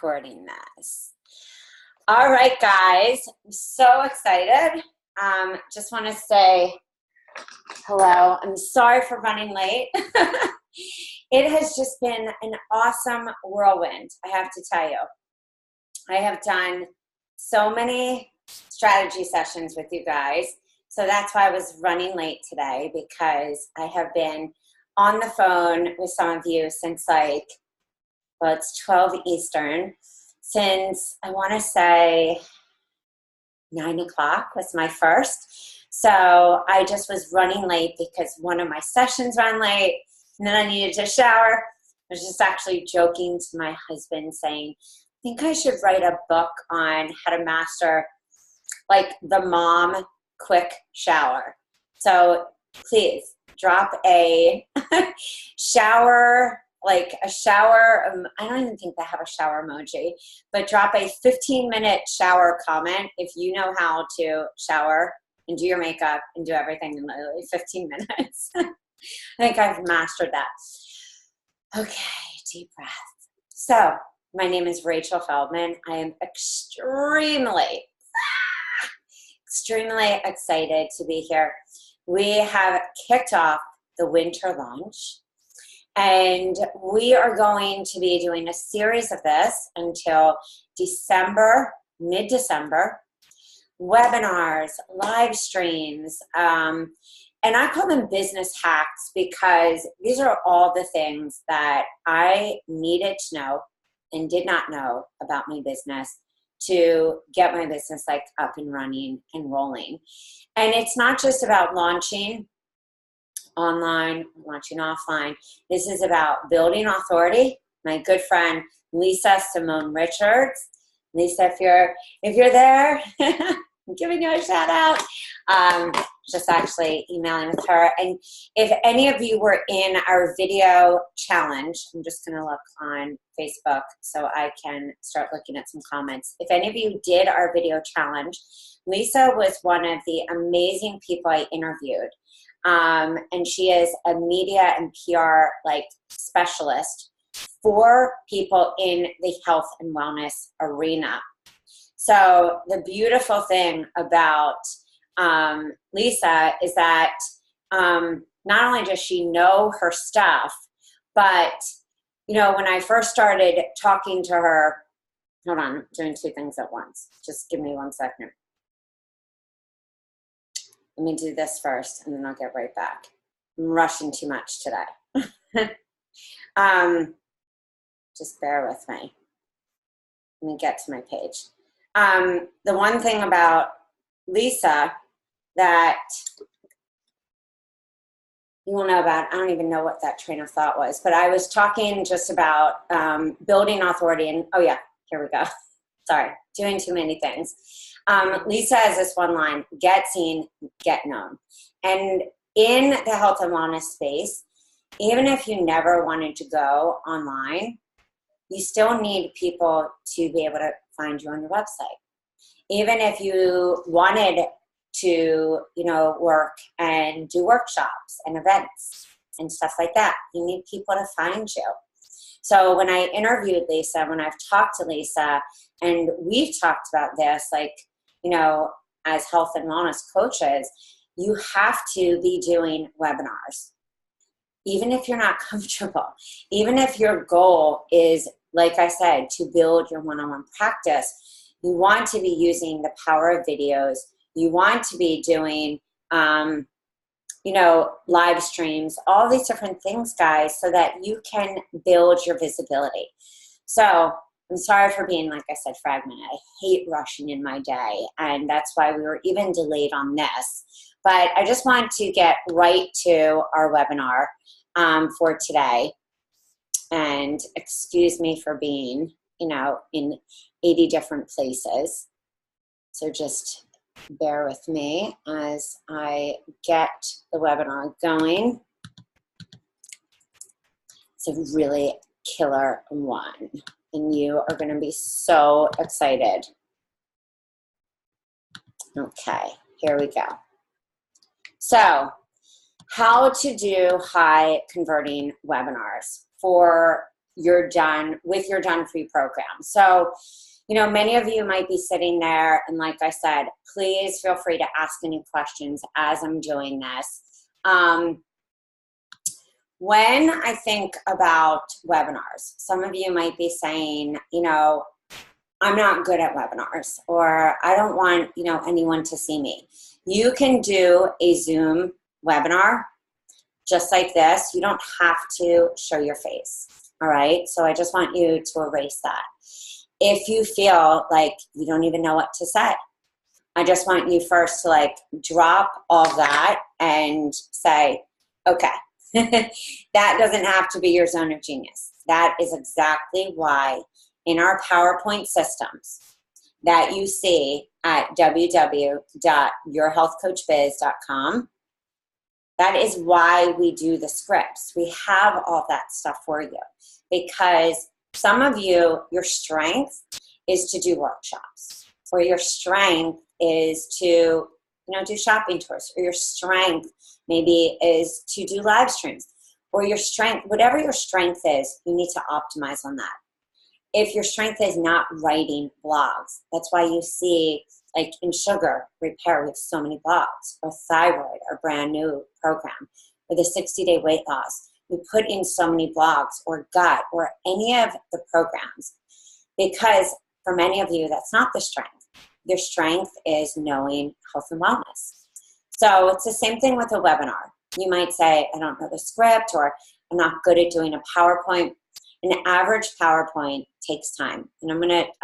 recording this. All right, guys, I'm so excited. Just want to say hello. I'm sorry for running late. It has just been an awesome whirlwind, I have to tell you. I have done so many strategy sessions with you guys. So that's why I was running late today, because I have been on the phone with some of you since it's 12 Eastern, since I want to say 9 o'clock was my first. So I just was running late because one of my sessions ran late, and then I needed to shower. I was just actually joking to my husband saying, I think I should write a book on how to master like the mom quick shower. So please drop a shower, like a shower. I don't even think they have a shower emoji, but drop a 15-minute shower comment if you know how to shower and do your makeup and do everything in literally 15 minutes. I think I've mastered that. Okay, deep breath. So my name is Rachel Feldman. I am extremely excited to be here. We have kicked off the winter launch, and we are going to be doing a series of this until December, mid-December, webinars, live streams, and I call them business hacks because these are all the things that I needed to know and did not know about my business to get my business like up and running and rolling. And it's not just about launching online, launching offline. This is about building authority. My good friend Lisa Simone Richards. Lisa, if you're there, I'm giving you a shout out. Just actually emailing with her. And if any of you were in our video challenge, I'm just going to look on Facebook so I can start looking at some comments. If any of you did our video challenge, Lisa was one of the amazing people I interviewed. And she is a media and PR specialist for people in the health and wellness arena. So the beautiful thing about Lisa is that not only does she know her stuff, but when I first started talking to her, hold on, I'm doing two things at once. Just give me 1 second. Let me do this first, and then I'll get right back. I'm rushing too much today. Just bear with me. Let me get to my page. The one thing about Lisa that you will know about, I don't even know what that train of thought was, but I was talking just about building authority, and oh yeah, here we go. Sorry, doing too many things. Lisa has this one line, get seen, get known. And in the health and wellness space, even if you never wanted to go online, you still need people to be able to find you on your website. Even if you wanted to, work and do workshops and events and stuff like that, you need people to find you. So when I interviewed Lisa, when I've talked to Lisa, and we've talked about this, as health and wellness coaches, you have to be doing webinars. Even if you're not comfortable, even if your goal is, like I said, to build your one-on-one practice, you want to be using the power of videos. You want to be doing, live streams, all these different things, guys, so that you can build your visibility. So I'm sorry for being, like I said, fragmented. I hate rushing in my day, and that's why we were even delayed on this. But I just want to get right to our webinar for today. And excuse me for being, in 80 different places. So just bear with me as I get the webinar going. It's a really killer one, and you are going to be so excited. Okay, here we go. So, how to do high converting webinars for you're done with your Done For You program. So, you know, many of you might be sitting there, and like I said, please feel free to ask any questions as I'm doing this. When I think about webinars, some of you might be saying, you know, I'm not good at webinars, or I don't want, you know, anyone to see me. You can do a Zoom webinar just like this. You don't have to show your face. All right. So I just want you to erase that. If you feel like you don't even know what to say, I just want you first to like drop all that and say, okay, that doesn't have to be your zone of genius. That is exactly why in our PowerPoint systems that you see at www.yourhealthcoachbiz.com, that is why we do the scripts. We have all that stuff for you, because some of you, your strength is to do workshops, or your strength is to, you know, do shopping tours, or your strength maybe is to do live streams, or your strength, whatever your strength is, you need to optimize on that. If your strength is not writing blogs, that's why you see, like in sugar repair, we have so many blogs, or thyroid, our brand new program, or the 60-day weight loss. We put in so many blogs, or gut, or any of the programs, because for many of you, that's not the strength. Your strength is knowing health and wellness. So it's the same thing with a webinar. You might say, I don't know the script, or I'm not good at doing a PowerPoint. An average PowerPoint takes time. And I'm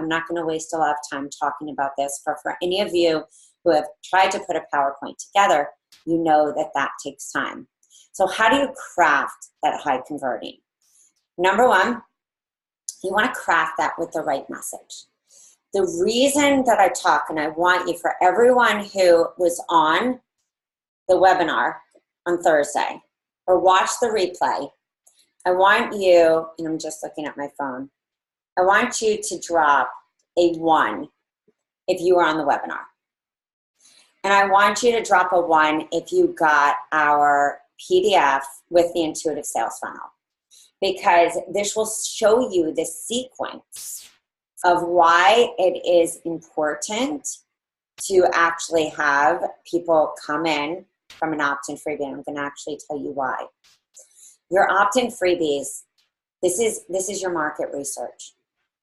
not gonna waste a lot of time talking about this, but for any of you who have tried to put a PowerPoint together, you know that that takes time. So how do you craft that high converting? Number one, you wanna craft that with the right message. The reason that I talk, and I want you, for everyone who was on the webinar on Thursday or watched the replay, I want you, and I'm just looking at my phone, I want you to drop a 1 if you were on the webinar. And I want you to drop a 1 if you got our PDF with the intuitive sales funnel, because this will show you the sequence of why it is important to actually have people come in from an opt-in freebie. I'm going to actually tell you why. Your opt-in freebies, this is your market research.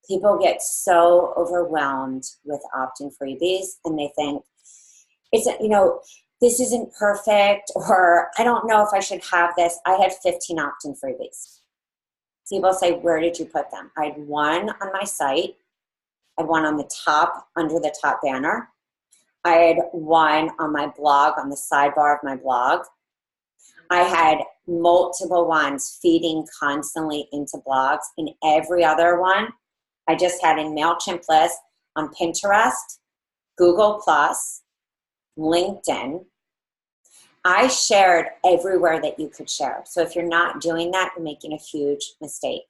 People get so overwhelmed with opt-in freebies, and they think, it's, you know, this isn't perfect, or I don't know if I should have this. I had 15 opt-in freebies. People say, where did you put them? I had 1 on my site. I had 1 on the top, under the top banner. I had 1 on my blog, on the sidebar of my blog. I had multiple ones feeding constantly into blogs. And every other one, I just had in MailChimp list, on Pinterest, Google+, LinkedIn. I shared everywhere that you could share. So if you're not doing that, you're making a huge mistake.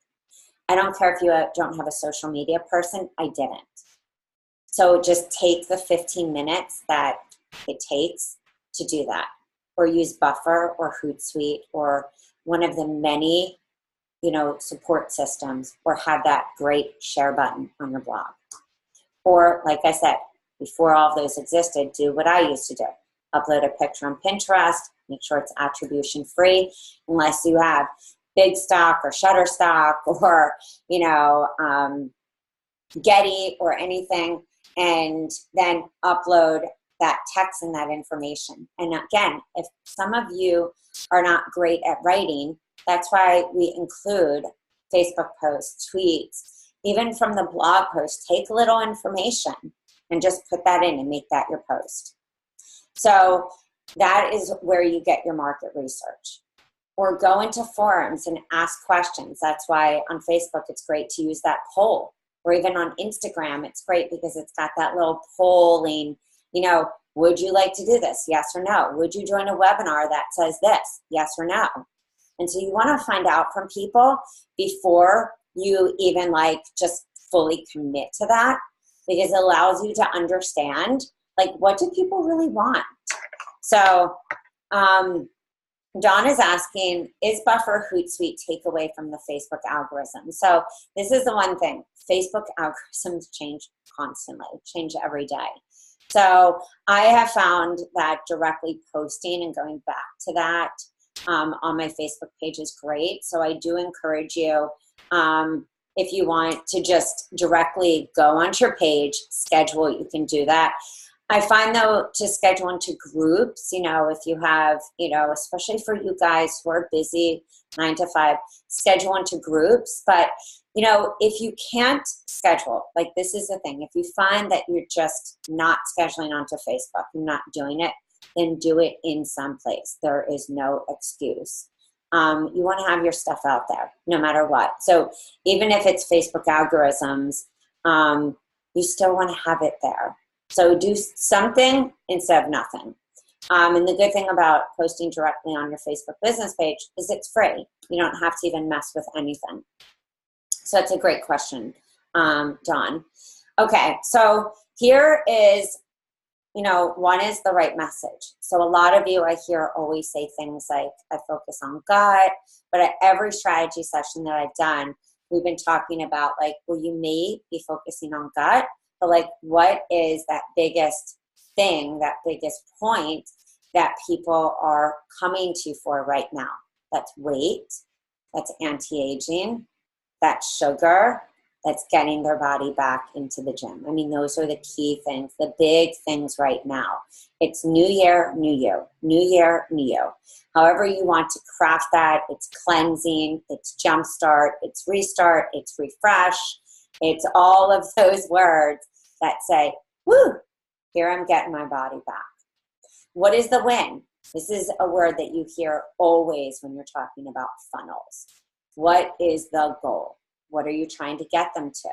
I don't care if you don't have a social media person, I didn't. So just take the 15 minutes that it takes to do that, or use Buffer or Hootsuite or one of the many, you know, support systems, or have that great share button on your blog. Or like I said, before all of those existed, do what I used to do. Upload a picture on Pinterest, make sure it's attribution free, unless you have Big Stock or Shutterstock or, you know, Getty or anything, and then upload that text and that information. And again, if some of you are not great at writing, that's why we include Facebook posts, tweets, even from the blog post. Take a little information and just put that in and make that your post. So that is where you get your market research. Or go into forums and ask questions. That's why on Facebook it's great to use that poll. Or even on Instagram, it's great because it's got that little polling, you know, would you like to do this? Yes or no? Would you join a webinar that says this? Yes or no? And so you want to find out from people before you even like just fully commit to that, because it allows you to understand, like, what do people really want? So Dawn is asking, is buffer Hootsuite take away from the Facebook algorithm? So this is the one thing. Facebook algorithms change constantly, change every day. So I have found that directly posting and going back to that on my Facebook page is great. So I do encourage you, if you want to just directly go onto your page, schedule, you can do that. I find though to schedule into groups, if you have, especially for you guys who are busy 9 to 5, schedule into groups. But, if you can't schedule, like this is the thing, if you find that you're just not scheduling onto Facebook, you're not doing it, then do it in some place. There is no excuse. You want to have your stuff out there no matter what. So even if it's Facebook algorithms, you still want to have it there. So do something instead of nothing. And the good thing about posting directly on your Facebook business page is it's free. You don't have to even mess with anything. So that's a great question, Dawn. Okay, so here is, one is the right message. So a lot of you I hear always say things like, I focus on gut, but at every strategy session that I've done, we've been talking about like, well, you may be focusing on gut, but like, what is that biggest thing, that biggest point that people are coming to you for right now? That's weight, that's anti-aging, that's sugar, that's getting their body back into the gym. I mean, those are the key things, the big things right now. It's new year, new you. New year, new you. However you want to craft that, it's cleansing, it's jumpstart, it's restart, it's refresh. It's all of those words that say, woo, here I'm getting my body back. What is the win? This is a word that you hear always when you're talking about funnels. What is the goal? What are you trying to get them to?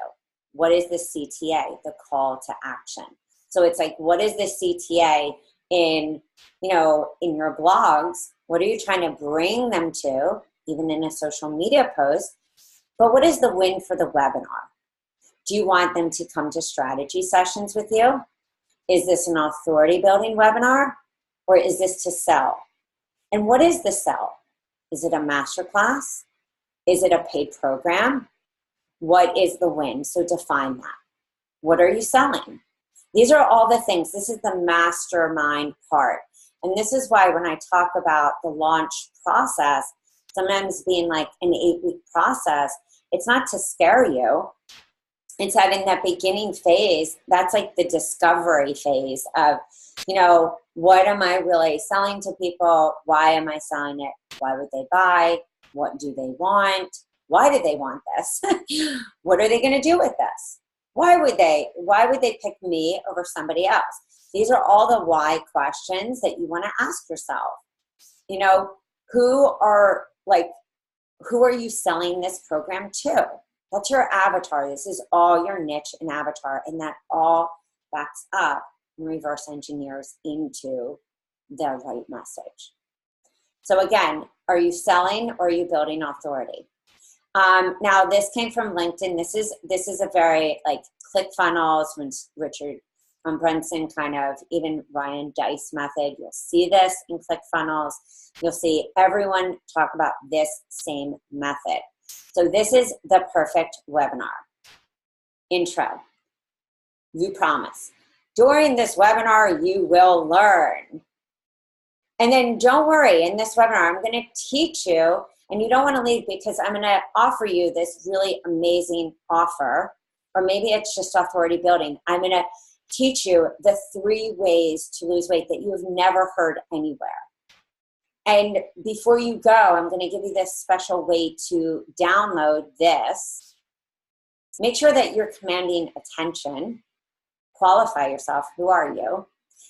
What is the CTA, the call to action? So it's like, what is the CTA in your blogs? What are you trying to bring them to, even in a social media post? But what is the win for the webinar? Do you want them to come to strategy sessions with you? Is this an authority building webinar? Or is this to sell? And what is the sell? Is it a masterclass? Is it a paid program? What is the win? So define that. What are you selling? These are all the things. This is the mastermind part. And this is why when I talk about the launch process, sometimes being like an 8-week process, it's not to scare you. It's having that beginning phase. That's like the discovery phase of, what am I really selling to people? Why am I selling it? Why would they buy? What do they want? Why do they want this? What are they going to do with this? Why would they pick me over somebody else? These are all the why questions that you want to ask yourself. Who are you selling this program to? That's your avatar. This is all your niche and avatar, and that all backs up and reverse engineers into the right message. So again, are you selling or are you building authority? Now this came from LinkedIn. This is a very like Clickfunnels, when Richard Brunson even Ryan Dice method. You'll see this in Clickfunnels. You'll see everyone talk about this same method. So this is the perfect webinar. Intro. You promise. During this webinar, you will learn. And then don't worry, in this webinar, I'm going to teach you, and you don't want to leave because I'm going to offer you this really amazing offer, or maybe it's just authority building. I'm going to teach you the 3 ways to lose weight that you have never heard anywhere. And before you go, I'm going to give you this special way to download this. Make sure that you're commanding attention. Qualify yourself. Who are you?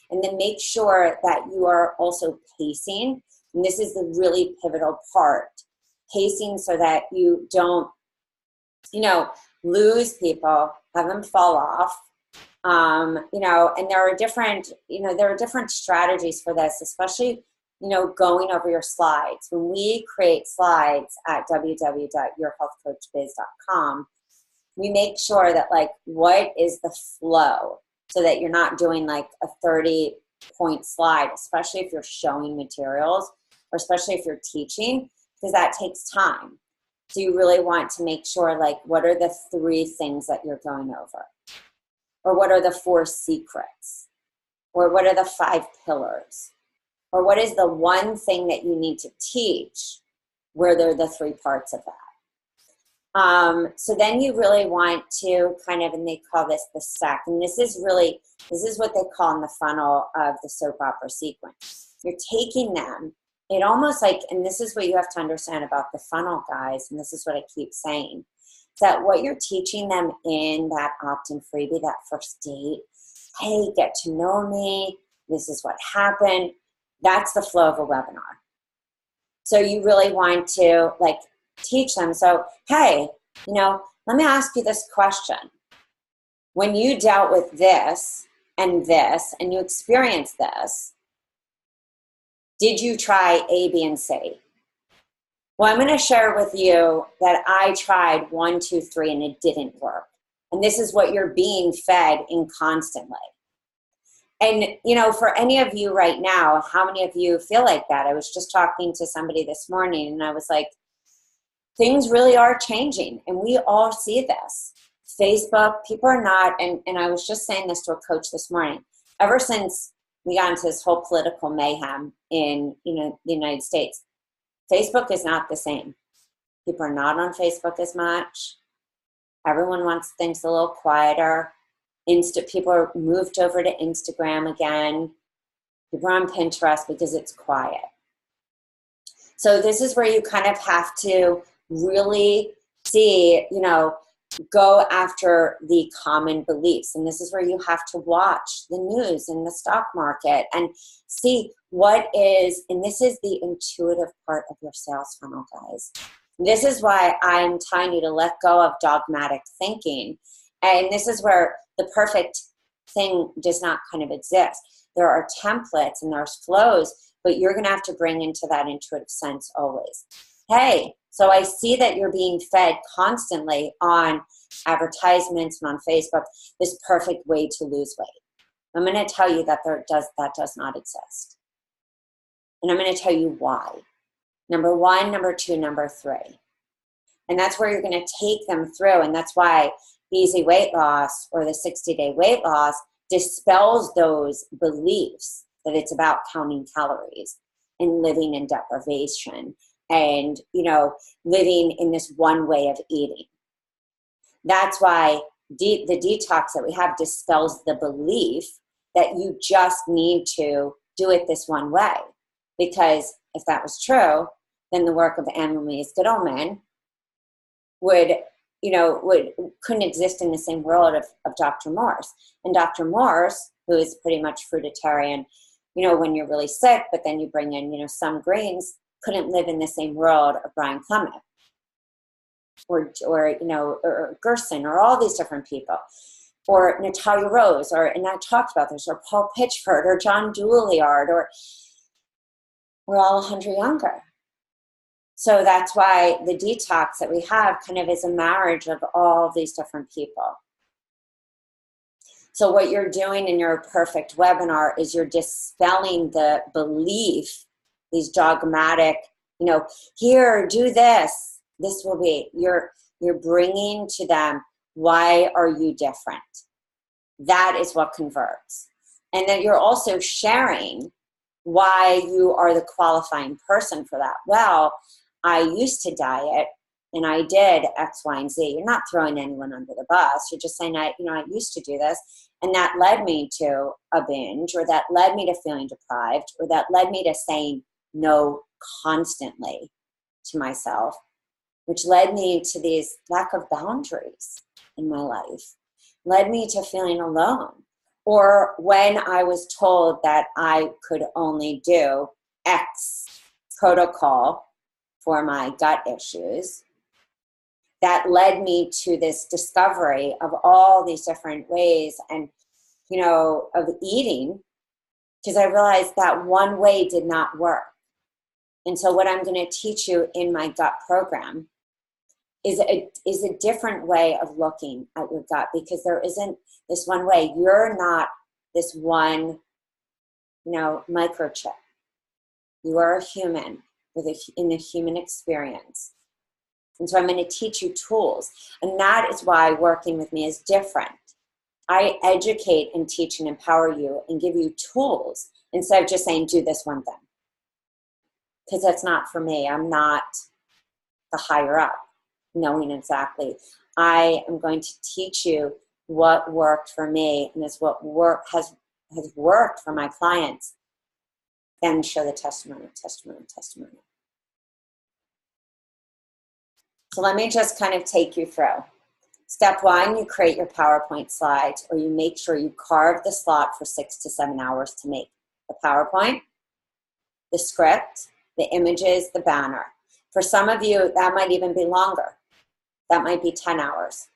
And then make sure that you are also pacing. And this is the really pivotal part. Pacing so that you don't, lose people, have them fall off. And there are different strategies for this, especially, going over your slides. When we create slides at www.yourhealthcoachbiz.com, we make sure that what is the flow, so that you're not doing a 30-point slide, especially if you're showing materials. or especially if you're teaching, because that takes time. So you really want to make sure, like, what are the 3 things that you're going over? Or what are the 4 secrets? Or what are the 5 pillars? Or what is the one thing that you need to teach where they're the 3 parts of that? So then you really want to kind of, and they call this the SEC, and this is what they call in the funnel of the soap opera sequence. You're taking them, it almost like, and this is what you have to understand about the funnel, guys, and this is what I keep saying, is that what you're teaching them in that opt-in freebie, that first date, hey, get to know me, this is what happened, that's the flow of a webinar. So you really want to, like, teach them. So, hey, let me ask you this question. When you dealt with this, and you experienced this, did you try A, B, and C? Well, I'm going to share with you that I tried 1, 2, 3, and it didn't work. And this is what you're being fed in constantly. And, for any of you right now, how many of you feel like that? I was just talking to somebody this morning, and I was like, things really are changing, and we all see this. Facebook, people are not, and I was just saying this to a coach this morning, ever since we got into this whole political mayhem in the United States, Facebook is not the same. People are not on Facebook as much. Everyone wants things a little quieter. People are moved over to Instagram again. People are on Pinterest because it's quiet. So this is where you kind of have to really see, go after the common beliefs. And this is where you have to watch the news and the stock market and see what is, and this is the intuitive part of your sales funnel, guys. This is why I'm telling you to let go of dogmatic thinking. And this is where the perfect thing does not kind of exist. There are templates and there's flows, but you're going to have to bring into that intuitive sense always. Hey, so I see that you're being fed constantly on advertisements and on Facebook, this perfect way to lose weight. I'm going to tell you that that does not exist. And I'm going to tell you why. Number 1, number 2, number 3. And that's where you're going to take them through. And that's why easy weight loss or the 60-day weight loss dispels those beliefs that it's about counting calories and living in deprivation and, living in this one way of eating. That's why the detox that we have dispels the belief that you just need to do it this one way. Because if that was true, then the work of Annalise Goodman couldn't exist in the same world of Dr. Morse. And Dr. Morse, who is pretty much fruitarian, when you're really sick, but then you bring in, some grains, couldn't live in the same world of Brian Clement or Gerson or all these different people, or Natalia Rose, and I talked about this, or Paul Pitchford or John Douillard, or we're all 100 younger. So that's why the detox that we have kind of is a marriage of all these different people. So what you're doing in your perfect webinar is you're dispelling the belief, these dogmatic, here, do this. This will be, you're bringing to them, why are you different? That is what converts. And then you're also sharing why you are the qualifying person for that. Well, I used to diet and I did X, Y, and Z. You're not throwing anyone under the bus. You're just saying, I used to do this, and that led me to a binge, or that led me to feeling deprived, or that led me to saying no constantly to myself, which led me to these lack of boundaries in my life, led me to feeling alone. Or when I was told that I could only do X protocol for my gut issues, that led me to this discovery of all these different ways and, of eating, because I realized that one way did not work. And so what I'm going to teach you in my gut program is a different way of looking at your gut, because there isn't this one way. You're not this one, microchip. You are a human in a human experience. And so I'm going to teach you tools. And that is why working with me is different. I educate and teach and empower you and give you tools instead of just saying, do this one thing. Because that's not for me. I'm not the higher up, knowing exactly. I am going to teach you what worked for me, and is what has worked for my clients, and show the testimony. So let me just kind of take you through. Step 1, you create your PowerPoint slides, or you make sure you carve the slot for 6 to 7 hours to make the PowerPoint, the script, the images, the banner. For some of you, that might even be longer. That might be 10 hours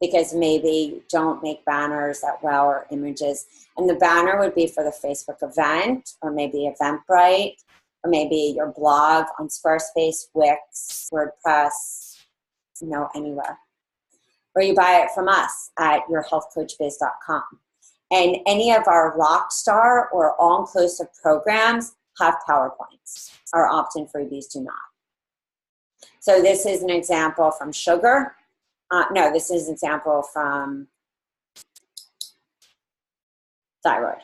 because maybe you don't make banners that well or images. And the banner would be for the Facebook event, or maybe Eventbrite, or maybe your blog on Squarespace, Wix, WordPress, anywhere. Or you buy it from us at yourhealthcoachbiz.com. And any of our Rockstar or all-inclusive programs have PowerPoints. Our opt-in freebies do not. So this is an example from Sugar. No, this is an example from Thyroid.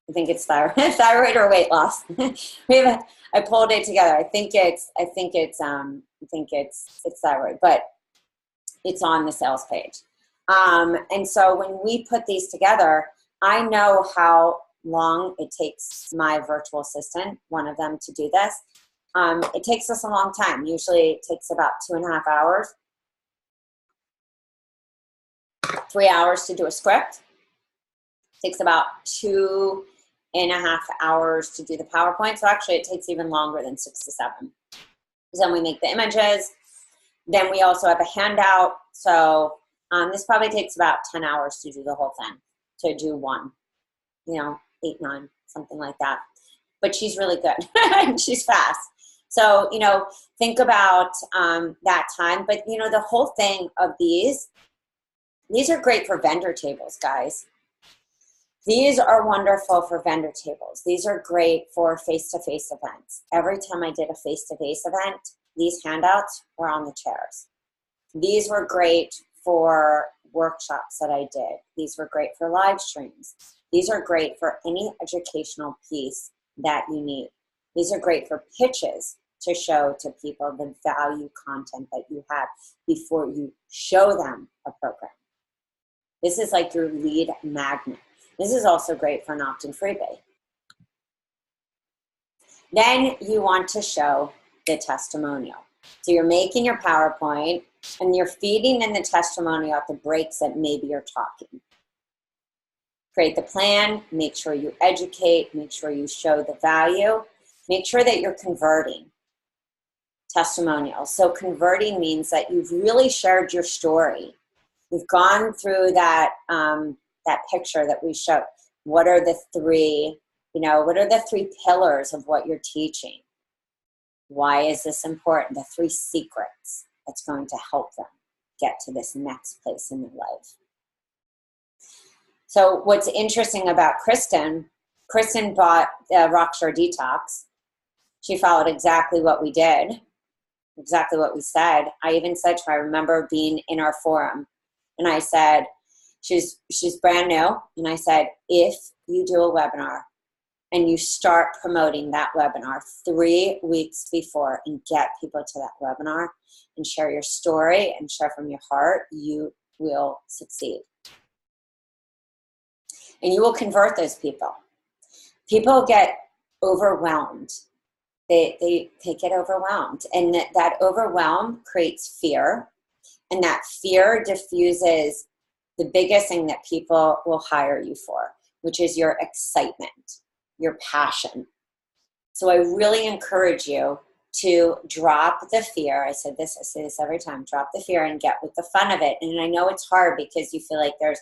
I think it's thyroid, thyroid or weight loss. I pulled it together. I think it's thyroid, but it's on the sales page. And so when we put these together, I know how long it takes my virtual assistant, one of them, to do this. It takes us a long time. Usually it takes about 2.5 hours. 3 hours to do a script. It takes about 2.5 hours to do the PowerPoint. So actually it takes even longer than 6 to 7. Then we make the images. Then we also have a handout. So this probably takes about 10 hours to do the whole thing, to do one, 8, 9, something like that. But she's really good. She's fast. So, think about that time. But, the whole thing of these are great for vendor tables, guys. These are wonderful for vendor tables. These are great for face-to-face events. Every time I did a face-to-face event, these handouts were on the chairs. These were great for workshops that I did. These were great for live streams. These are great for any educational piece that you need. These are great for pitches to show to people the value content that you have before you show them a program. This is like your lead magnet. This is also great for an opt-in freebie. Then you want to show the testimonial. So you're making your PowerPoint and you're feeding in the testimonial at the breaks that maybe you're talking. Create the plan, make sure you educate, make sure you show the value, make sure that you're converting testimonials. So converting means that you've really shared your story. You've gone through that that picture that we showed. What are the three pillars of what you're teaching? Why is this important? The 3 secrets that's going to help them get to this next place in their life. So what's interesting about Kristen bought Rockstar Detox. She followed exactly what we did, exactly what we said. I even said to her, I remember being in our forum, and I said, she's brand new, and I said, if you do a webinar and you start promoting that webinar 3 weeks before and get people to that webinar and share your story and share from your heart, you will succeed. And you will convert those people. People get overwhelmed. They get overwhelmed. And that overwhelm creates fear. And that fear diffuses the biggest thing that people will hire you for, which is your excitement, your passion. So I really encourage you to drop the fear. I say this every time, drop the fear and get with the fun of it. And I know it's hard because you feel like there's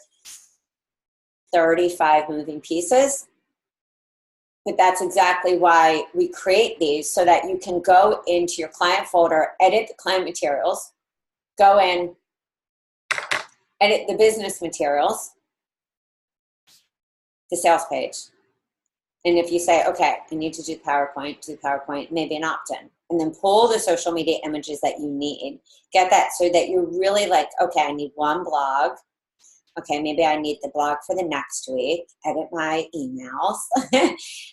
35 moving pieces, but that's exactly why we create these, so that you can go into your client folder, edit the client materials, go in, edit the business materials, the sales page, And if you say, okay, I need to do PowerPoint, maybe an opt-in, and then pull the social media images that you need. Get that so that you're really like, okay, I need one blog. Okay, maybe I need the blog for the next week. Edit my emails.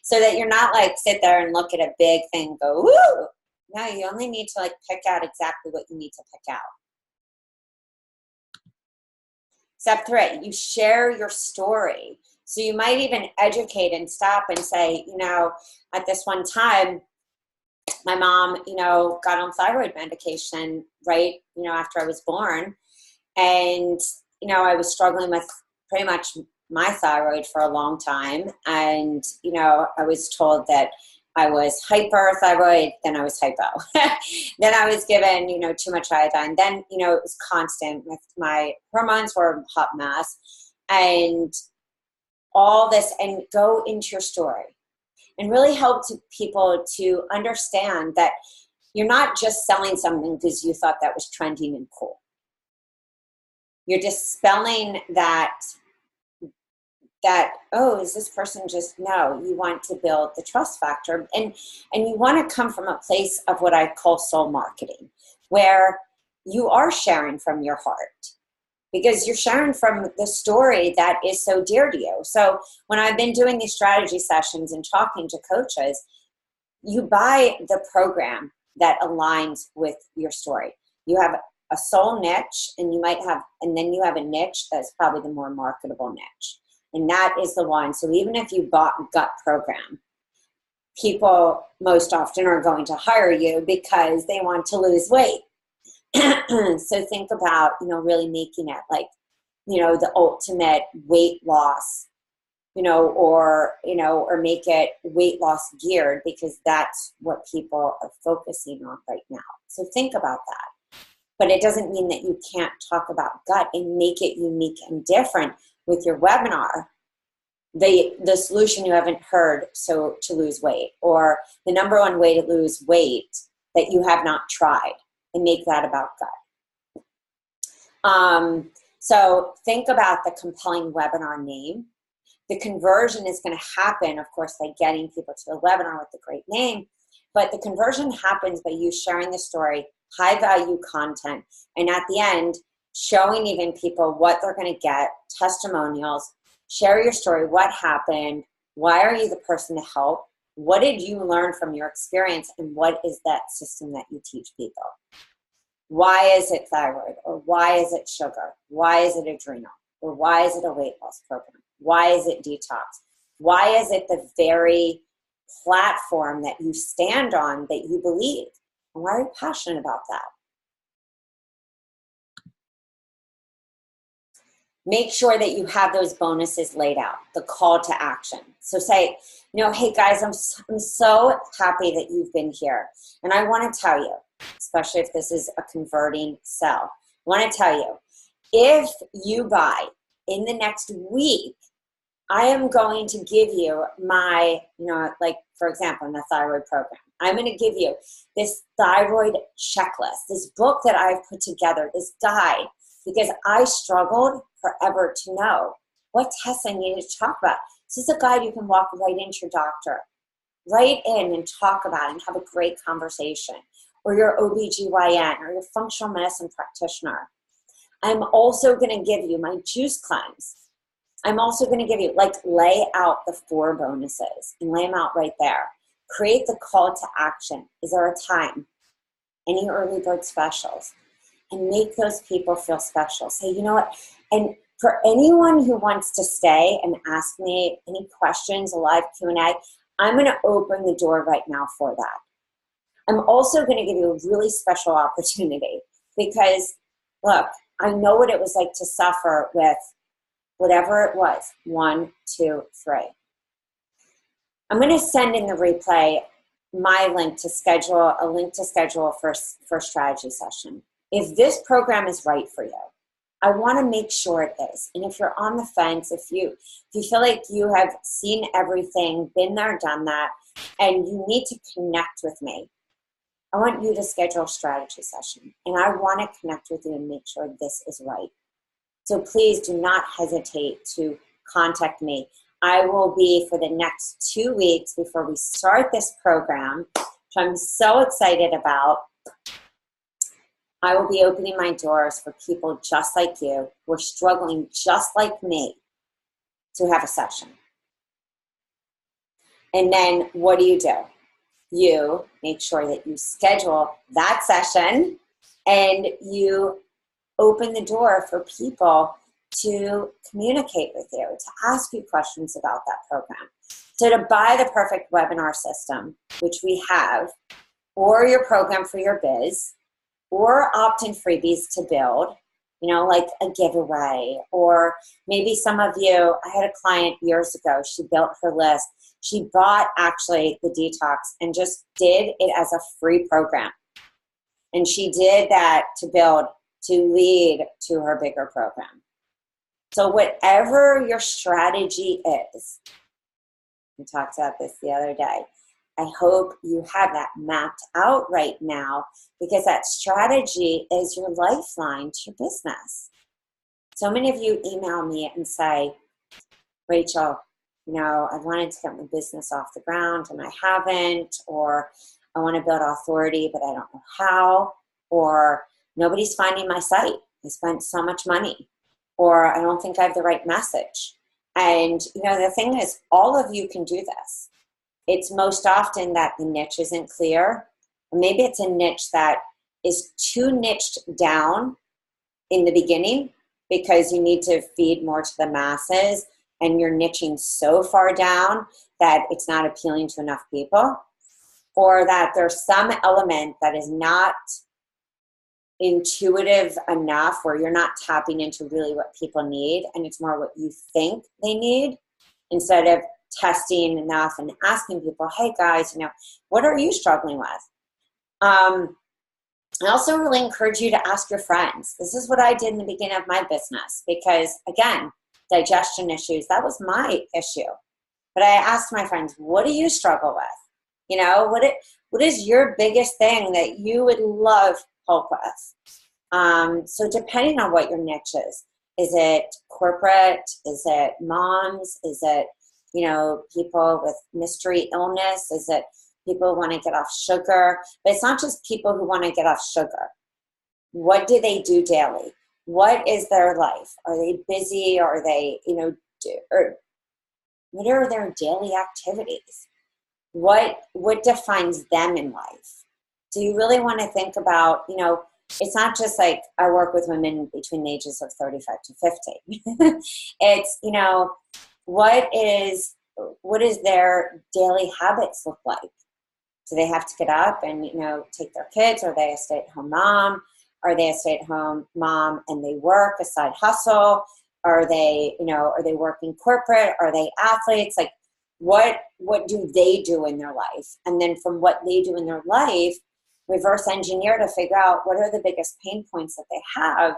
So that you're not like sit there and look at a big thing and go, woo! No, you only need to like pick out exactly what you need to pick out. Step 3, you share your story. So you might even educate and stop and say, you know, at this one time, my mom, you know, got on thyroid medication right, you know, after I was born. And, you know, I was struggling with pretty much my thyroid for a long time. And, you know, I was told that I was hyperthyroid, then I was hypo. Then I was given, you know, too much iodine. Then, you know, it was constant. My hormones were a hot mess. And all this, and go into your story and really help people to understand that you're not just selling something because you thought that was trending and cool. You're dispelling that, oh, is this person just, no, you want to build the trust factor. And you want to come from a place of what I call soul marketing, where you are sharing from your heart because you're sharing from the story that is so dear to you. So when I've been doing these strategy sessions and talking to coaches, you buy the program that aligns with your story. You have a soul niche, and then you have a niche that's probably the more marketable niche. And that is the one. So even if you bought a gut program, people most often are going to hire you because they want to lose weight. So think about, you know, really making it like, you know, the ultimate weight loss, you know, or make it weight loss geared, because that's what people are focusing on right now. So think about that. But it doesn't mean that you can't talk about gut and make it unique and different with your webinar. The solution you haven't heard, so to lose weight, or the number one way to lose weight that you have not tried, and make that about gut. So think about the compelling webinar name. The conversion is going to happen, of course, by getting people to the webinar with the great name, but the conversion happens by you sharing the story, high value content, and at the end, showing even people what they're going to get, testimonials. Share your story, what happened, why are you the person to help, what did you learn from your experience, and what is that system that you teach people? Why is it thyroid, or why is it sugar? Why is it adrenal? Or why is it a weight loss program? Why is it detox? Why is it the very platform that you stand on that you believe? And why are you passionate about that? Make sure that you have those bonuses laid out, the call to action. So say, you know, hey guys, I'm so happy that you've been here. And I want to tell you, especially if this is a converting sell, I want to tell you, if you buy in the next week, I am going to give you my, you know, like for example, in the thyroid program, I'm going to give you this thyroid checklist, this book that I've put together, this guide, because I struggled forever to know what tests I needed to talk about. This is a guide you can walk right into your doctor, right in and talk about and have a great conversation, or your OBGYN or your functional medicine practitioner. I'm also going to give you my juice cleanse. I'm also going to give you, like, lay out the 4 bonuses and lay them out right there. Create the call to action. Is there a time? Any early bird specials? And make those people feel special. Say, you know what? And for anyone who wants to stay and ask me any questions, a live Q&A, I'm going to open the door right now for that. I'm also going to give you a really special opportunity because, look, I know what it was like to suffer with whatever it was, 1, 2, 3. I'm going to send in the replay my link to schedule for a strategy session. If this program is right for you, I want to make sure it is. And if you're on the fence, if you feel like you have seen everything, been there, done that, and you need to connect with me, I want you to schedule a strategy session. And I want to connect with you and make sure this is right. So please do not hesitate to contact me. I will be, for the next 2 weeks before we start this program, which I'm so excited about, I will be opening my doors for people just like you who are struggling just like me to have a session. And then what do? You make sure that you schedule that session and you open the door for people to communicate with you, to ask you questions about that program. So to buy the perfect webinar system, which we have, or your program for your biz, or opt-in freebies to build, like a giveaway, or maybe some of you, I had a client years ago, she built her list. She bought actually the detox and just did it as a free program. And she did that to lead to her bigger program. So whatever your strategy is, we talked about this the other day, I hope you have that mapped out right now, because that strategy is your lifeline to your business. So many of you email me and say, Rachel, I wanted to get my business off the ground and I haven't, or I want to build authority, but I don't know how, or nobody's finding my site. I spent so much money, or I don't think I have the right message. And, the thing is, all of you can do this. It's most often that the niche isn't clear, or maybe it's a niche that is too niched down in the beginning because you need to feed more to the masses, and you're niching so far down that it's not appealing to enough people, or that there's some element that is not intuitive enough where you're not tapping into really what people need, and it's more what you think they need, instead of testing enough and asking people, hey guys, what are you struggling with? I also really encourage you to ask your friends. This is what I did in the beginning of my business, because again, digestion issues, that was my issue. But I asked my friends, what do you struggle with? What is your biggest thing that you would love help with? So depending on what your niche is it corporate? Is it moms? Is it, people with mystery illness? Is it people who want to get off sugar? But it's not just people who want to get off sugar. What do they do daily? What is their life? Are they busy? Or are they, or what are their daily activities? What defines them in life? Do you really want to think about, it's not just like I work with women between the ages of 35 to 50. It's, what is their daily habits look like? Do they have to get up and, take their kids? Are they a stay-at-home mom? Are they a stay-at-home mom and they work a side hustle? Are they, are they working corporate? Are they athletes? Like, what do they do in their life? And then from what they do in their life, reverse engineer to figure out what are the biggest pain points that they have,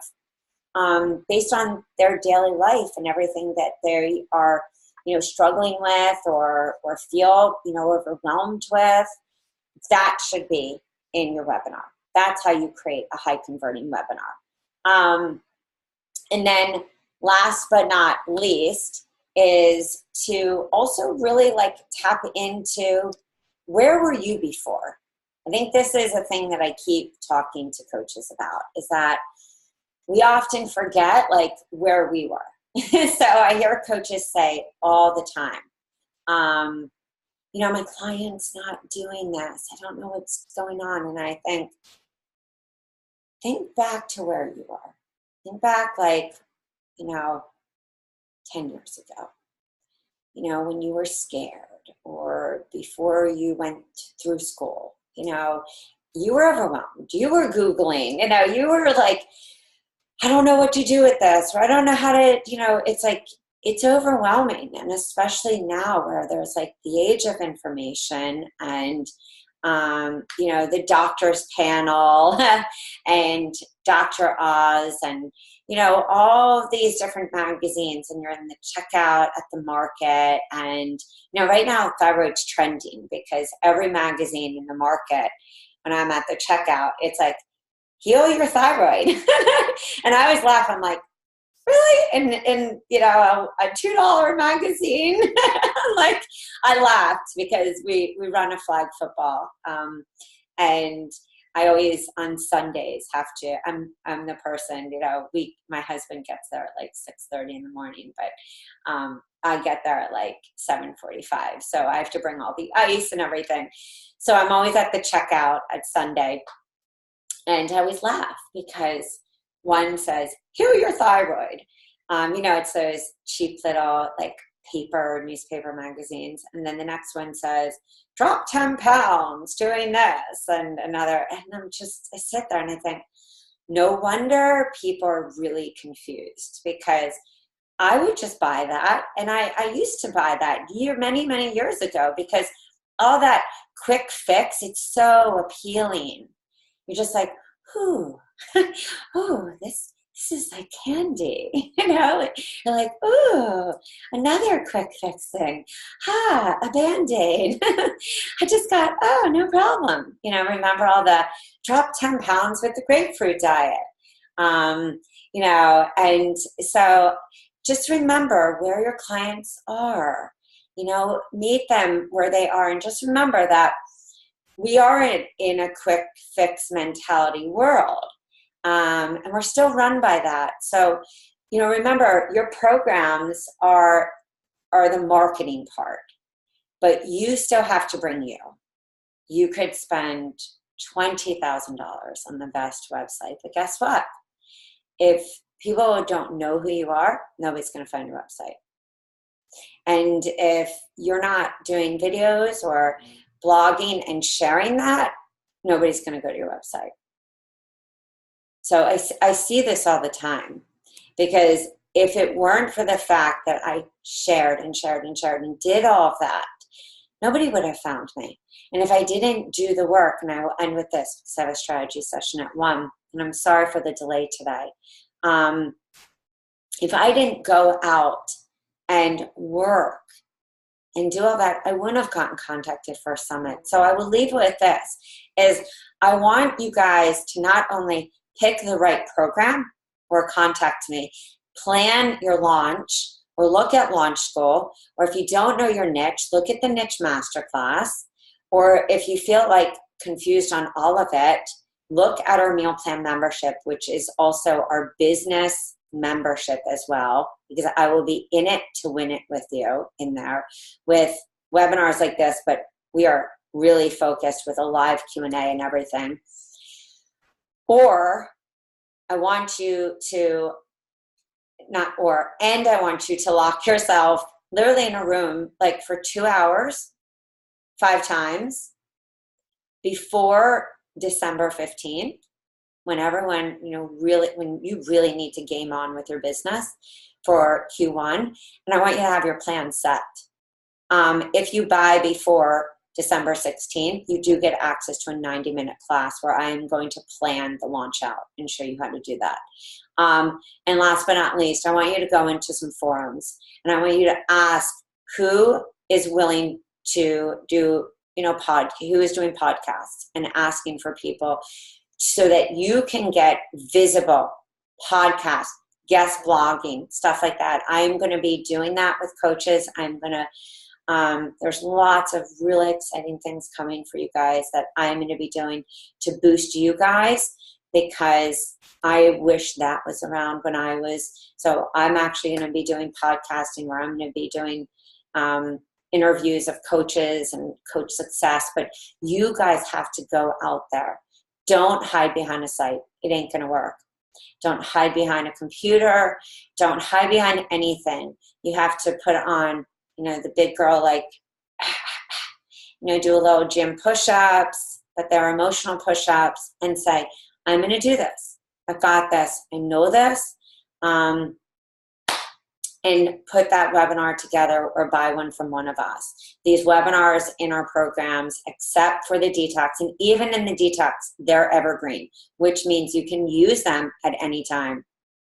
based on their daily life and everything that they are, struggling with or feel, overwhelmed with. That should be in your webinar. That's how you create a high converting webinar. And then last but not least is to also really tap into, where were you before? I think this is a thing that I keep talking to coaches about, is that we often forget where we were. So I hear coaches say all the time, my client's not doing this. I don't know what's going on. And I think back to where you are. Think back 10 years ago, when you were scared, or before you went through school, you were overwhelmed. You were Googling, you were I don't know what to do with this, or I don't know how to, it's overwhelming. And especially now where there's the age of information and, the doctor's panel and Dr. Oz and, all of these different magazines, and you're in the checkout at the market. And, right now thyroid's trending because every magazine in the market, when I'm at the checkout, it's heal your thyroid. And I always laugh. I'm really? In a $2 magazine? Like, I laughed because we run a flag football. And I always on Sundays have to, I'm the person, my husband gets there at like 6:30 in the morning, but I get there at like 7:45. So I have to bring all the ice and everything. So I'm always at the checkout at Sunday. And I always laugh because one says, heal your thyroid. It's those cheap little like newspaper magazines. And then the next one says, drop 10 pounds doing this, and another. And I sit there and I think, no wonder people are really confused, because I would just buy that. And I used to buy that many, many years ago, because all that quick fix, it's so appealing. You're just like, ooh, oh, this is like candy, You're like, ooh, another quick fix thing. A Band-Aid. I just got, no problem. Remember all the drop 10 pounds with the grapefruit diet. And so just remember where your clients are, meet them where they are, and just remember that we are in a quick fix mentality world. And we're still run by that. So, remember, your programs are the marketing part, but you still have to bring you. You could spend $20,000 on the best website, but guess what? If people don't know who you are, nobody's going to find your website. And if you're not doing videos or blogging and sharing that, nobody's going to go to your website. So I see this all the time, because if it weren't for the fact that I shared and shared and shared and did all of that, nobody would have found me. And if I didn't do the work, and I will end with this because I have a strategy session at 1, and I'm sorry for the delay today. If I didn't go out and work and do all that, I wouldn't have gotten contacted for a summit. So I will leave with this, is I want you guys to not only pick the right program or contact me, plan your launch or look at Launch School, or if you don't know your niche, look at the niche masterclass, or if you feel like confused on all of it, look at our meal plan membership, which is also our business membership as well, because I will be in it to win it with you in there with webinars like this, but we are really focused with a live Q&A and everything. Or I want you to I want you to lock yourself literally in a room like for 2 hours, 5 times before December 15th, when you really need to game on with your business for Q1. And I want you to have your plan set. If you buy before December 16th, you do get access to a 90-minute class where I am going to plan the launch out and show you how to do that. And last but not least, I want you to go into some forums, and I want you to ask who is willing to do, who is doing podcasts, and asking for people so that you can get visible podcasts, guest blogging, stuff like that. I'm going to be doing that with coaches. There's lots of really exciting things coming for you guys that I'm going to be doing to boost you guys, because I wish that was around when I was. So I'm actually going to be doing podcasting, where I'm going to be doing interviews of coaches and coach success. But you guys have to go out there. Don't hide behind a site. It ain't going to work. Don't hide behind a computer. Don't hide behind anything. You have to put on, the big girl, like, do a little gym push-ups, but they're emotional push-ups, and say, I'm going to do this. I've got this. I know this. And put that webinar together or buy one from one of us. These webinars in our programs, except for the detox, and even in the detox, they're evergreen, which means you can use them at any time.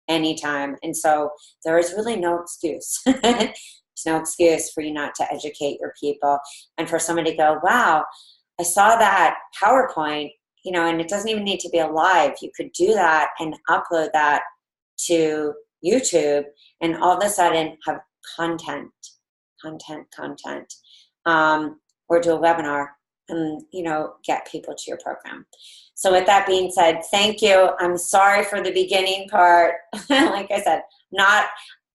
And so there is really no excuse. There's no excuse for you not to educate your people, and for somebody to go, wow, I saw that PowerPoint, and it doesn't even need to be a live. You could do that and upload that to YouTube, and all of a sudden have content, or do a webinar and, get people to your program. So with that being said, thank you. I'm sorry for the beginning part. Like I said,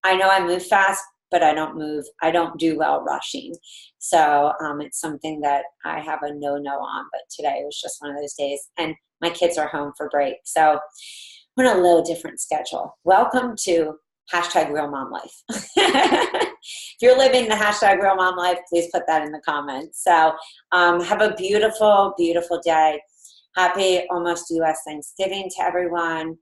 I know I move fast, but I don't do well rushing. So it's something that I have a no on, but today was just one of those days. And my kids are home for break. So we're on a little different schedule. Welcome to #RealMomLife. If you're living the #RealMomLife, please put that in the comments. So have a beautiful, beautiful day. Happy almost US Thanksgiving to everyone.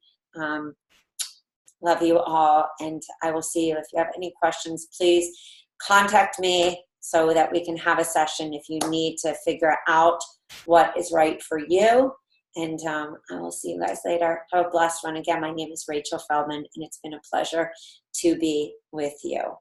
Love you all, and I will see you. If you have any questions, please contact me so that we can have a session if you need to figure out what is right for you. And I will see you guys later. Have a blessed one. Again, my name is Rachel Feldman, and it's been a pleasure to be with you.